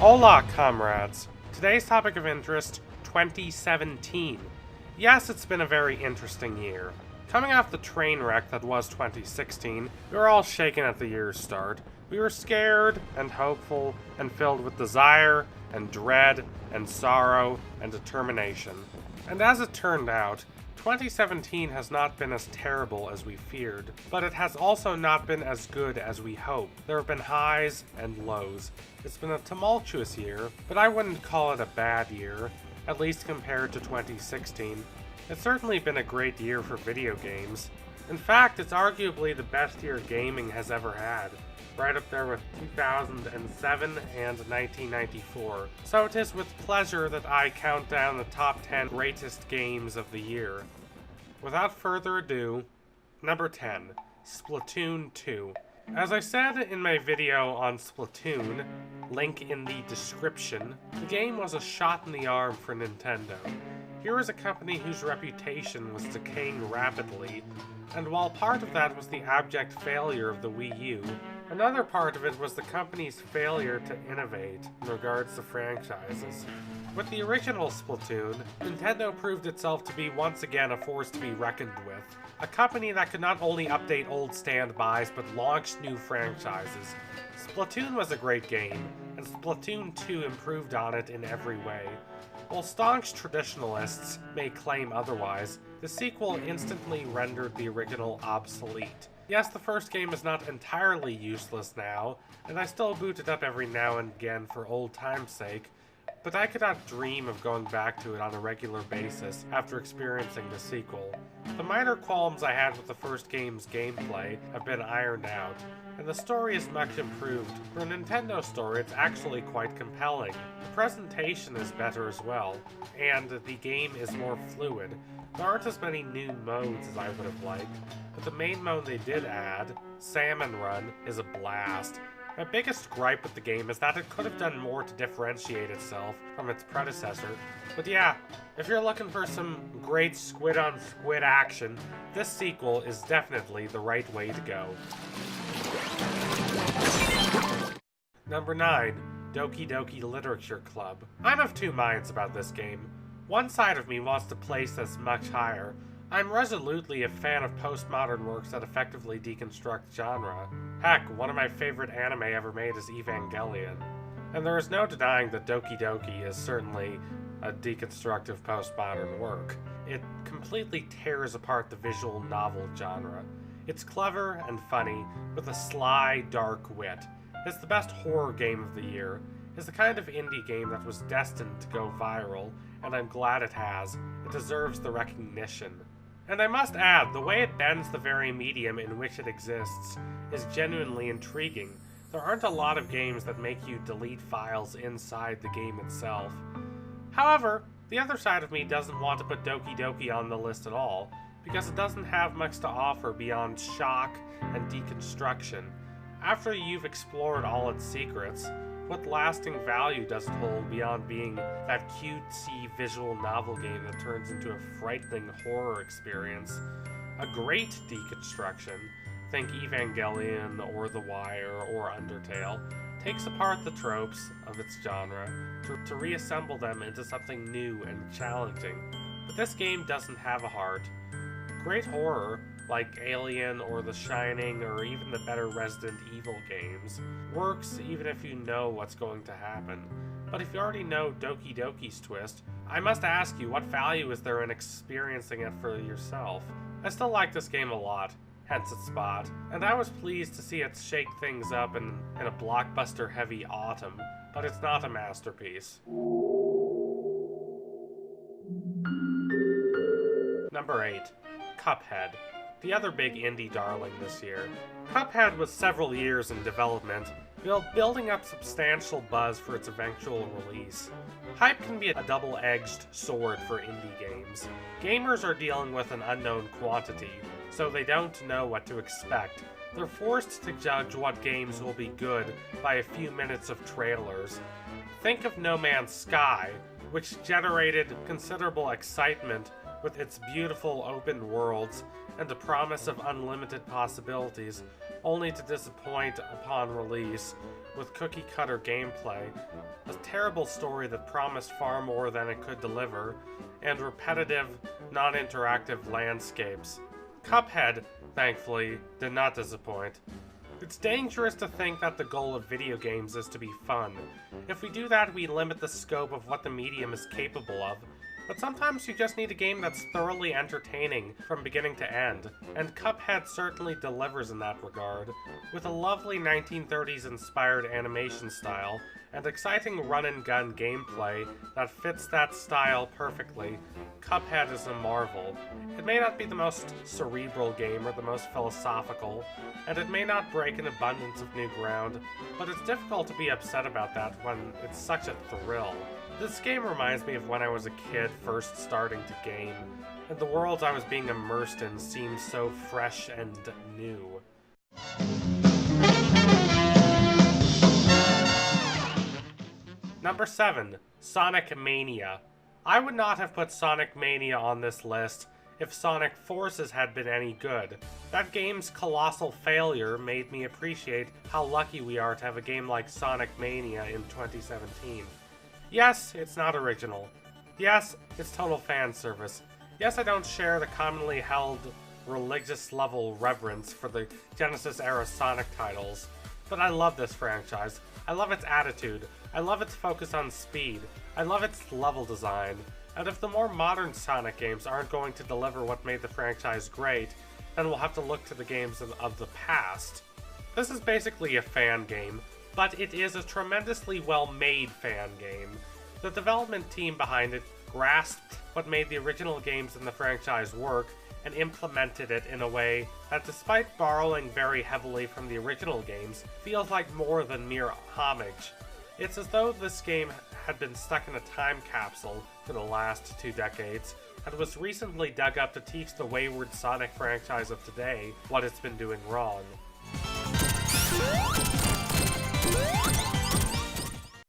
Hola, comrades! Today's topic of interest, 2017. Yes, it's been a very interesting year. Coming off the train wreck that was 2016, we were all shaken at the year's start. We were scared and hopeful and filled with desire and dread and sorrow and determination. And as it turned out, 2017 has not been as terrible as we feared, but it has also not been as good as we hoped. There have been highs and lows. It's been a tumultuous year, but I wouldn't call it a bad year, at least compared to 2016. It's certainly been a great year for video games. In fact, it's arguably the best year gaming has ever had, right up there with 2007 and 1994. So it is with pleasure that I count down the top 10 greatest games of the year. Without further ado, number 10, Splatoon 2. As I said in my video on Splatoon, link in the description, the game was a shot in the arm for Nintendo. Here was a company whose reputation was decaying rapidly, and while part of that was the abject failure of the Wii U, another part of it was the company's failure to innovate in regards to franchises. With the original Splatoon, Nintendo proved itself to be once again a force to be reckoned with. A company that could not only update old standbys, but launch new franchises. Splatoon was a great game, and Splatoon 2 improved on it in every way. While staunch traditionalists may claim otherwise, the sequel instantly rendered the original obsolete. Yes, the first game is not entirely useless now, and I still boot it up every now and again for old time's sake, but I could not dream of going back to it on a regular basis after experiencing the sequel. The minor qualms I had with the first game's gameplay have been ironed out, and the story is much improved. For a Nintendo story, it's actually quite compelling. The presentation is better as well, and the game is more fluid. There aren't as many new modes as I would have liked, but the main mode they did add, Salmon Run, is a blast. My biggest gripe with the game is that it could have done more to differentiate itself from its predecessor. But yeah, if you're looking for some great squid-on-squid action, this sequel is definitely the right way to go. Number 9, Doki Doki Literature Club. I'm of two minds about this game. One side of me wants to place this much higher. I'm resolutely a fan of postmodern works that effectively deconstruct genre. Heck, one of my favorite anime ever made is Evangelion. And there is no denying that Doki Doki is certainly a deconstructive postmodern work. It completely tears apart the visual novel genre. It's clever and funny, with a sly, dark wit. It's the best horror game of the year. It's the kind of indie game that was destined to go viral, and I'm glad it has. It deserves the recognition. And I must add, the way it bends the very medium in which it exists is genuinely intriguing. There aren't a lot of games that make you delete files inside the game itself. However, the other side of me doesn't want to put Doki Doki on the list at all, because it doesn't have much to offer beyond shock and deconstruction. After you've explored all its secrets, what lasting value does it hold beyond being that cutesy visual novel game that turns into a frightening horror experience? A great deconstruction, think Evangelion or The Wire or Undertale, takes apart the tropes of its genre to reassemble them into something new and challenging. But this game doesn't have a heart. Great horror, like Alien or The Shining or even the better Resident Evil games, works even if you know what's going to happen. But if you already know Doki Doki's twist, I must ask you, what value is there in experiencing it for yourself? I still like this game a lot, hence its spot, and I was pleased to see it shake things up in a blockbuster-heavy autumn, but it's not a masterpiece. Number 8, Cuphead. The other big indie darling this year. Cuphead was several years in development, building up substantial buzz for its eventual release. Hype can be a double-edged sword for indie games. Gamers are dealing with an unknown quantity, so they don't know what to expect. They're forced to judge what games will be good by a few minutes of trailers. Think of No Man's Sky, which generated considerable excitement with its beautiful open worlds and the promise of unlimited possibilities, only to disappoint upon release with cookie-cutter gameplay, a terrible story that promised far more than it could deliver, and repetitive, non-interactive landscapes. Cuphead, thankfully, did not disappoint. It's dangerous to think that the goal of video games is to be fun. If we do that, we limit the scope of what the medium is capable of. But sometimes you just need a game that's thoroughly entertaining from beginning to end, and Cuphead certainly delivers in that regard. With a lovely 1930s inspired animation style, and exciting run-and-gun gameplay that fits that style perfectly, Cuphead is a marvel. It may not be the most cerebral game or the most philosophical, and it may not break an abundance of new ground, but it's difficult to be upset about that when it's such a thrill. This game reminds me of when I was a kid first starting to game, and the worlds I was being immersed in seemed so fresh and new. Number 7. Sonic Mania. I would not have put Sonic Mania on this list if Sonic Forces had been any good. That game's colossal failure made me appreciate how lucky we are to have a game like Sonic Mania in 2017. Yes, it's not original. Yes, it's total fan service. Yes, I don't share the commonly held religious level reverence for the Genesis-era Sonic titles, but I love this franchise. I love its attitude. I love its focus on speed. I love its level design. And if the more modern Sonic games aren't going to deliver what made the franchise great, then we'll have to look to the games of the past. This is basically a fan game, but it is a tremendously well-made fan game. The development team behind it grasped what made the original games in the franchise work and implemented it in a way that, despite borrowing very heavily from the original games, feels like more than mere homage. It's as though this game had been stuck in a time capsule for the last 2 decades and was recently dug up to teach the wayward Sonic franchise of today what it's been doing wrong.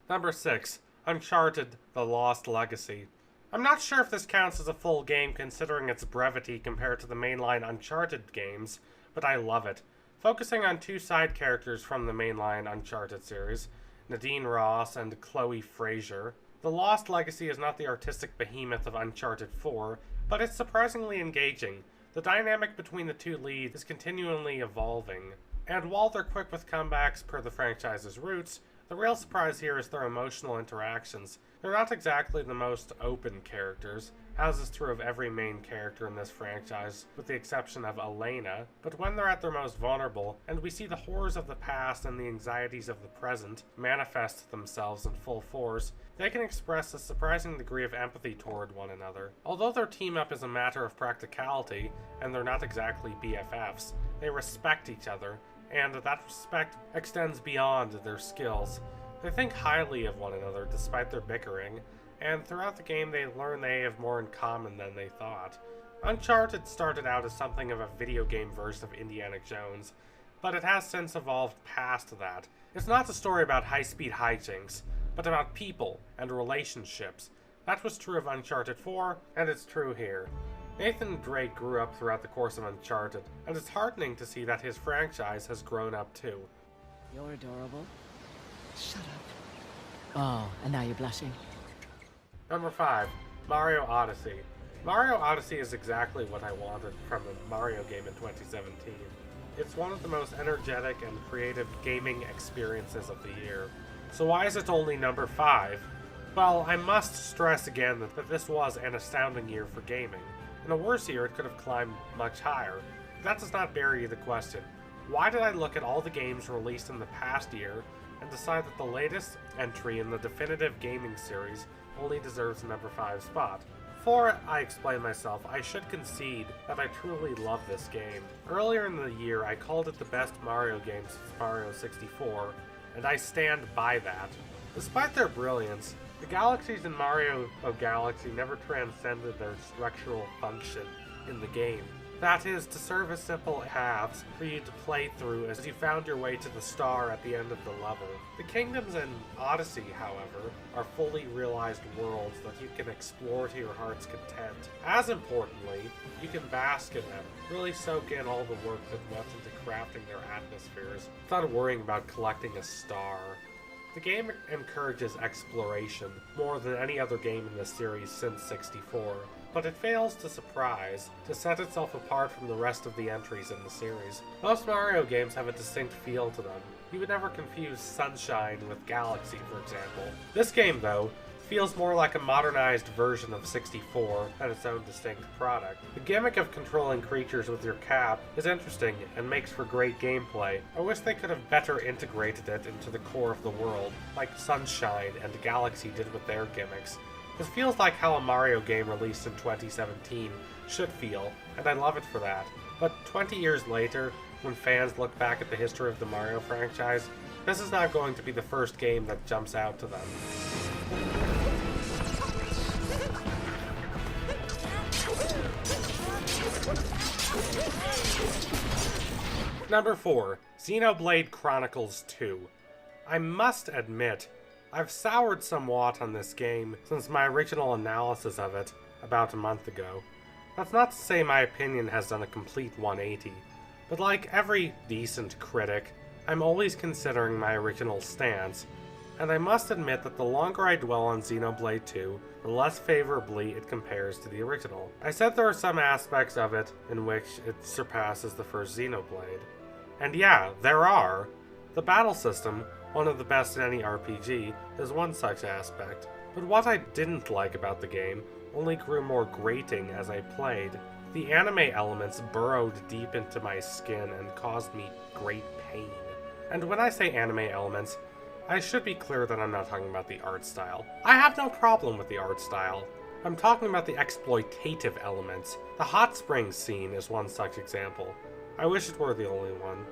Number 6. Uncharted: The Lost Legacy. I'm not sure if this counts as a full game considering its brevity compared to the mainline Uncharted games, but I love it. Focusing on 2 side characters from the mainline Uncharted series, Nadine Ross and Chloe Fraser, The Lost Legacy is not the artistic behemoth of Uncharted 4, but it's surprisingly engaging. The dynamic between the 2 leads is continually evolving, and while they're quick with comebacks per the franchise's roots, the real surprise here is their emotional interactions. They're not exactly the most open characters, as is true of every main character in this franchise, with the exception of Elena, but when they're at their most vulnerable, and we see the horrors of the past and the anxieties of the present manifest themselves in full force, they can express a surprising degree of empathy toward one another. Although their team-up is a matter of practicality, and they're not exactly BFFs, they respect each other, and that respect extends beyond their skills. They think highly of one another despite their bickering, and throughout the game they learn they have more in common than they thought. Uncharted started out as something of a video game version of Indiana Jones, but it has since evolved past that. It's not a story about high-speed hijinks, but about people and relationships. That was true of Uncharted 4, and it's true here. Nathan Drake grew up throughout the course of Uncharted, and it's heartening to see that his franchise has grown up too. You're adorable. Shut up. Oh, and now you're blushing. Number 5. Mario Odyssey. Mario Odyssey is exactly what I wanted from a Mario game in 2017. It's one of the most energetic and creative gaming experiences of the year. So why is it only number 5? Well, I must stress again that this was an astounding year for gaming. In a worse year, it could have climbed much higher. That does not bury the question. Why did I look at all the games released in the past year and decide that the latest entry in the definitive gaming series only deserves the number 5 spot? Before I explain myself, I should concede that I truly love this game. Earlier in the year, I called it the best Mario game since Mario 64, and I stand by that. Despite their brilliance, the galaxies in Mario Galaxy never transcended their structural function in the game. That is, to serve as simple paths for you to play through as you found your way to the star at the end of the level. The kingdoms in Odyssey, however, are fully realized worlds that you can explore to your heart's content. As importantly, you can bask in them, really soak in all the work that went into crafting their atmospheres, without worrying about collecting a star. The game encourages exploration more than any other game in the series since 64, but it fails to surprise, to set itself apart from the rest of the entries in the series. Most Mario games have a distinct feel to them. You would never confuse Sunshine with Galaxy, for example. This game, though, feels more like a modernized version of 64 than its own distinct product. The gimmick of controlling creatures with your cap is interesting and makes for great gameplay. I wish they could have better integrated it into the core of the world, like Sunshine and Galaxy did with their gimmicks. This feels like how a Mario game released in 2017 should feel, and I love it for that. But 20 years later, when fans look back at the history of the Mario franchise, this is not going to be the first game that jumps out to them. Number 4, Xenoblade Chronicles 2. I must admit, I've soured somewhat on this game since my original analysis of it about a month ago. That's not to say my opinion has done a complete 180, but like every decent critic, I'm always considering my original stance, and I must admit that the longer I dwell on Xenoblade 2, the less favorably it compares to the original. I said there are some aspects of it in which it surpasses the first Xenoblade. And yeah, there are. The battle system, one of the best in any RPG, is one such aspect. But what I didn't like about the game only grew more grating as I played. The anime elements burrowed deep into my skin and caused me great pain. And when I say anime elements, I should be clear that I'm not talking about the art style. I have no problem with the art style. I'm talking about the exploitative elements. The hot springs scene is one such example. I wish it were the only one.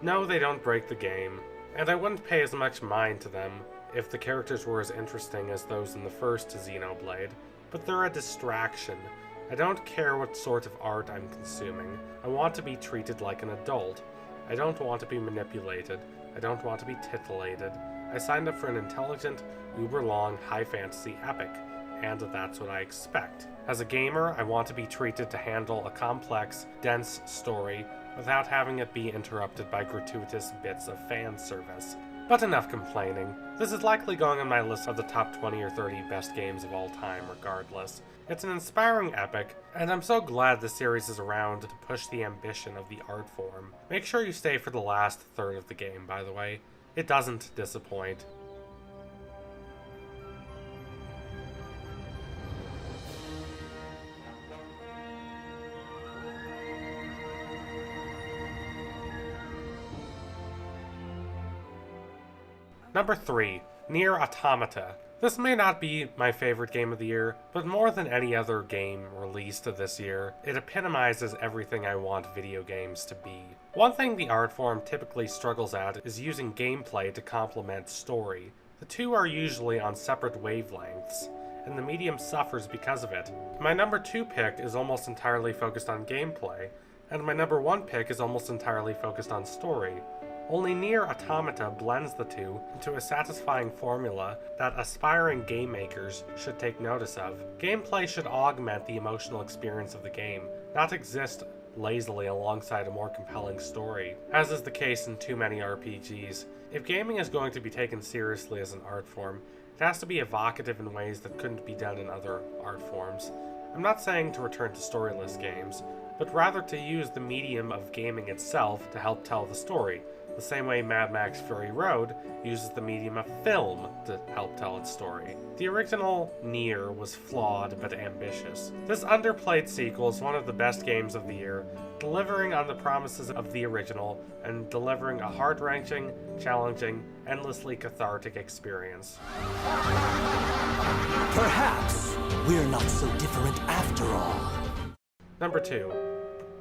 No, they don't break the game, and I wouldn't pay as much mind to them if the characters were as interesting as those in the first Xenoblade, but they're a distraction. I don't care what sort of art I'm consuming. I want to be treated like an adult. I don't want to be manipulated. I don't want to be titillated. I signed up for an intelligent, uber-long, high-fantasy epic, and that's what I expect. As a gamer, I want to be treated to handle a complex, dense story without having it be interrupted by gratuitous bits of fan service. But enough complaining. This is likely going on my list of the top 20 or 30 best games of all time regardless. It's an inspiring epic, and I'm so glad the series is around to push the ambition of the art form. Make sure you stay for the last third of the game, by the way. It doesn't disappoint. Number 3, Nier Automata. This may not be my favorite game of the year, but more than any other game released this year, it epitomizes everything I want video games to be. One thing the art form typically struggles at is using gameplay to complement story. The two are usually on separate wavelengths, and the medium suffers because of it. My number 2 pick is almost entirely focused on gameplay, and my number 1 pick is almost entirely focused on story. Only Nier Automata blends the two into a satisfying formula that aspiring game makers should take notice of. Gameplay should augment the emotional experience of the game, not exist lazily alongside a more compelling story, as is the case in too many RPGs. If gaming is going to be taken seriously as an art form, it has to be evocative in ways that couldn't be done in other art forms. I'm not saying to return to storyless games, but rather to use the medium of gaming itself to help tell the story, the same way Mad Max Fury Road uses the medium of film to help tell its story. The original Nier was flawed but ambitious. This underplayed sequel is one of the best games of the year, delivering on the promises of the original and delivering a heart-wrenching, challenging, endlessly cathartic experience. Perhaps we're not so different after all. Number 2,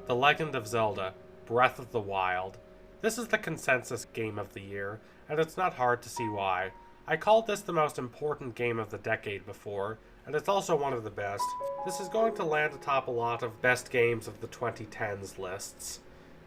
The Legend of Zelda: Breath of the Wild. This is the consensus game of the year, and it's not hard to see why. I called this the most important game of the decade before, and it's also one of the best. This is going to land atop a lot of best games of the 2010s lists.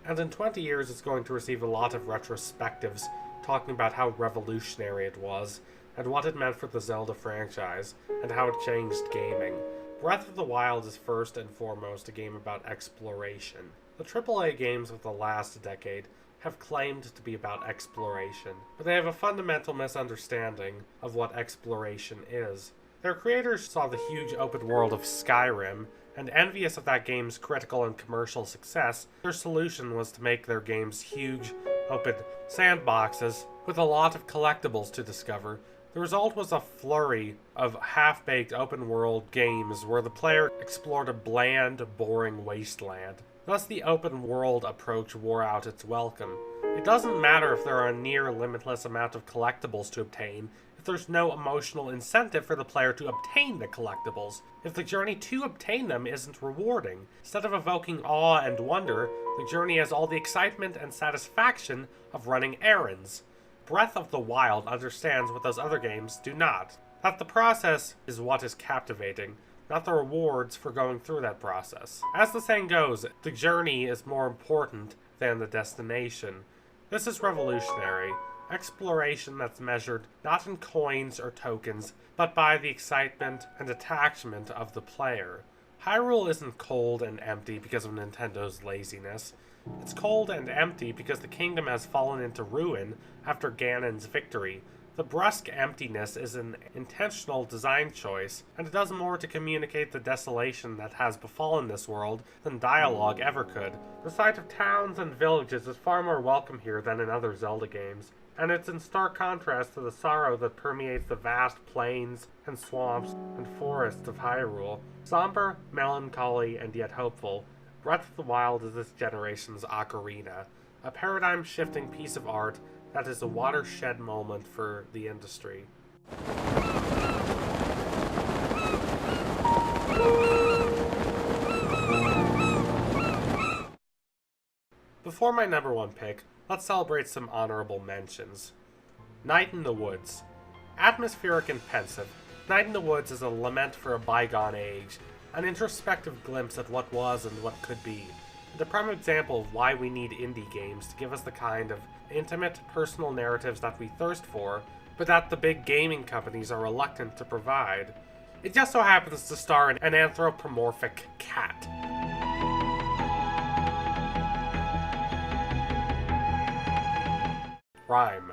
And in 20 years it's going to receive a lot of retrospectives talking about how revolutionary it was, and what it meant for the Zelda franchise, and how it changed gaming. Breath of the Wild is first and foremost a game about exploration. The AAA games of the last decade have claimed to be about exploration, but they have a fundamental misunderstanding of what exploration is. Their creators saw the huge open world of Skyrim, and envious of that game's critical and commercial success, their solution was to make their games huge, open sandboxes with a lot of collectibles to discover. The result was a flurry of half-baked open-world games where the player explored a bland, boring wasteland. Thus, the open-world approach wore out its welcome. It doesn't matter if there are a near limitless amount of collectibles to obtain, if there's no emotional incentive for the player to obtain the collectibles, if the journey to obtain them isn't rewarding. Instead of evoking awe and wonder, the journey has all the excitement and satisfaction of running errands. Breath of the Wild understands what those other games do not. That the process is what is captivating, not the rewards for going through that process. As the saying goes, the journey is more important than the destination. This is revolutionary. Exploration that's measured not in coins or tokens, but by the excitement and attachment of the player. Hyrule isn't cold and empty because of Nintendo's laziness. It's cold and empty because the kingdom has fallen into ruin after Ganon's victory. The brusque emptiness is an intentional design choice, and it does more to communicate the desolation that has befallen this world than dialogue ever could. The sight of towns and villages is far more welcome here than in other Zelda games, and it's in stark contrast to the sorrow that permeates the vast plains and swamps and forests of Hyrule. Somber, melancholy, and yet hopeful, Breath of the Wild is this generation's ocarina, a paradigm-shifting piece of art that is a watershed moment for the industry. Before my number one pick, let's celebrate some honorable mentions. Night in the Woods. Atmospheric and pensive, Night in the Woods is a lament for a bygone age, an introspective glimpse at what was and what could be, and a prime example of why we need indie games to give us the kind of intimate, personal narratives that we thirst for, but that the big gaming companies are reluctant to provide. It just so happens to star an anthropomorphic cat. Rime.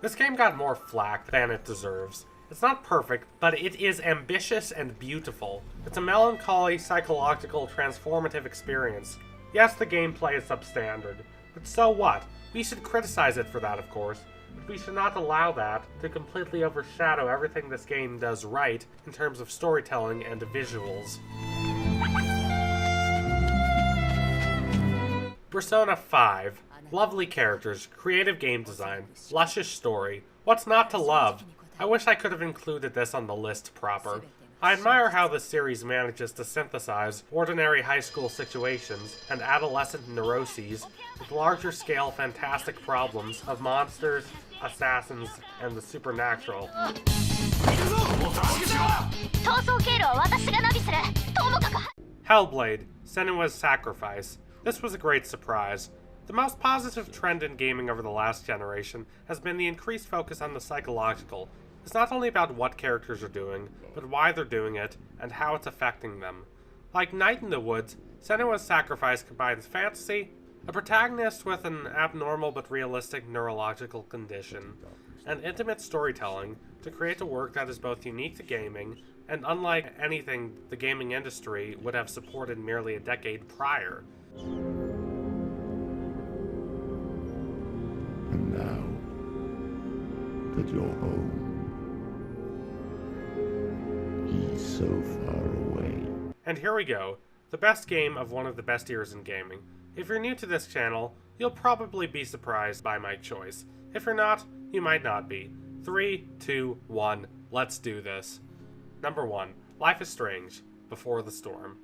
This game got more flack than it deserves. It's not perfect, but it is ambitious and beautiful. It's a melancholy, psychological, transformative experience. Yes, the gameplay is substandard, but so what? We should criticize it for that, of course, but we should not allow that to completely overshadow everything this game does right in terms of storytelling and visuals. Persona 5. Lovely characters, creative game design, luscious story. What's not to love? I wish I could have included this on the list proper. I admire how this series manages to synthesize ordinary high school situations and adolescent neuroses with larger scale fantastic problems of monsters, assassins, and the supernatural. Hellblade, Senua's Sacrifice. This was a great surprise. The most positive trend in gaming over the last generation has been the increased focus on the psychological. It's not only about what characters are doing, but why they're doing it, and how it's affecting them. Like Night in the Woods, Senua's Sacrifice combines fantasy, a protagonist with an abnormal but realistic neurological condition, and intimate storytelling to create a work that is both unique to gaming and unlike anything the gaming industry would have supported merely a decade prior. And now that you're home, he's so far away. And here we go, the best game of one of the best years in gaming. If you're new to this channel, you'll probably be surprised by my choice. If you're not, you might not be. 3, 2, 1, let's do this. Number 1, Life is Strange, Before the Storm.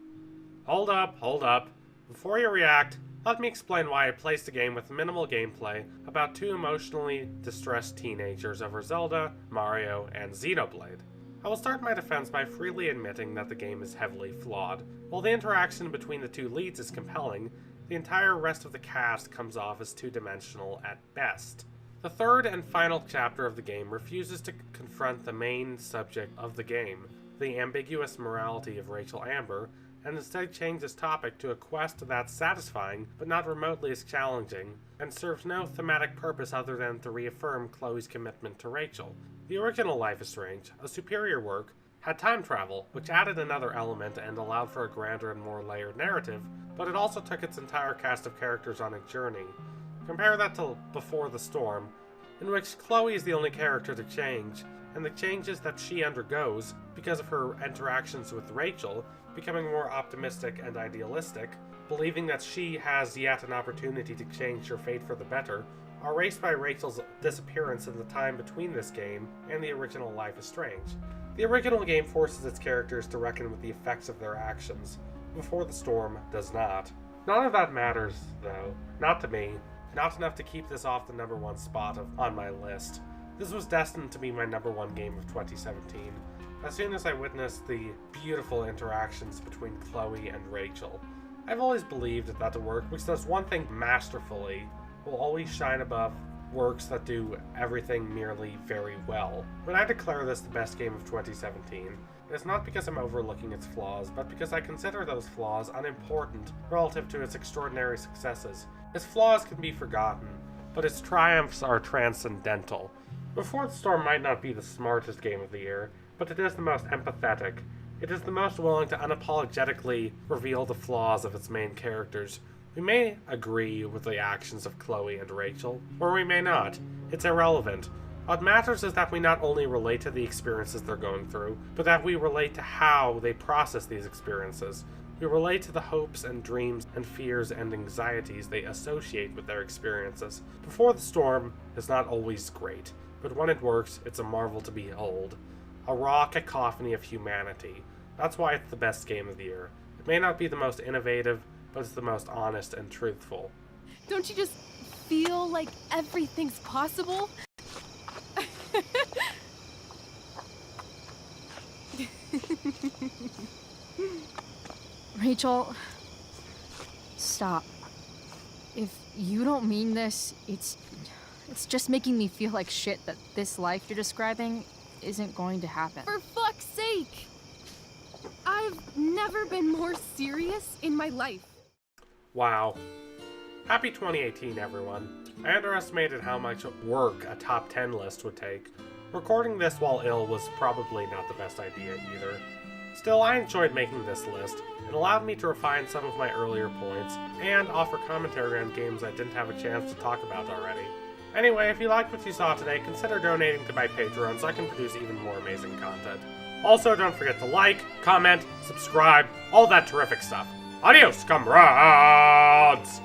Hold up. Before you react, let me explain why I placed a game with minimal gameplay about two emotionally distressed teenagers over Zelda, Mario, and Xenoblade. I will start my defense by freely admitting that the game is heavily flawed. While the interaction between the two leads is compelling, the entire rest of the cast comes off as two-dimensional at best. The third and final chapter of the game refuses to confront the main subject of the game, the ambiguous morality of Rachel Amber, and instead changes topic to a quest that's satisfying but not remotely as challenging, and serves no thematic purpose other than to reaffirm Chloe's commitment to Rachel. The original Life is Strange, a superior work, had time travel, which added another element and allowed for a grander and more layered narrative, but it also took its entire cast of characters on a journey. Compare that to Before the Storm, in which Chloe is the only character to change, and the changes that she undergoes, because of her interactions with Rachel, becoming more optimistic and idealistic, believing that she has yet an opportunity to change her fate for the better, are erased by Rachel's disappearance in the time between this game and the original Life is Strange. The original game forces its characters to reckon with the effects of their actions. Before the Storm does not. None of that matters, though. Not to me. Not enough to keep this off the number one spot on my list. This was destined to be my number one game of 2017, as soon as I witnessed the beautiful interactions between Chloe and Rachel. I've always believed that the work which does one thing masterfully will always shine above works that do everything merely very well. When I declare this the best game of 2017, it is not because I'm overlooking its flaws, but because I consider those flaws unimportant relative to its extraordinary successes. Its flaws can be forgotten, but its triumphs are transcendental. Before the Storm might not be the smartest game of the year, but it is the most empathetic. It is the most willing to unapologetically reveal the flaws of its main characters. We may agree with the actions of Chloe and Rachel, or we may not. It's irrelevant. What matters is that we not only relate to the experiences they're going through, but that we relate to how they process these experiences. We relate to the hopes and dreams and fears and anxieties they associate with their experiences. Before the Storm is not always great, but when it works, it's a marvel to behold. A raw cacophony of humanity. That's why it's the best game of the year. It may not be the most innovative, but it's the most honest and truthful. Don't you just feel like everything's possible? Rachel, stop. If you don't mean this, it's just making me feel like shit that this life you're describing isn't going to happen. For fuck's sake! I've never been more serious in my life. Wow. Happy 2018, everyone. I underestimated how much work a top 10 list would take. Recording this while ill was probably not the best idea either. Still, I enjoyed making this list. It allowed me to refine some of my earlier points, and offer commentary on games I didn't have a chance to talk about already. Anyway, if you liked what you saw today, consider donating to my Patreon so I can produce even more amazing content. Also, don't forget to like, comment, subscribe, all that terrific stuff. Adios, comrades!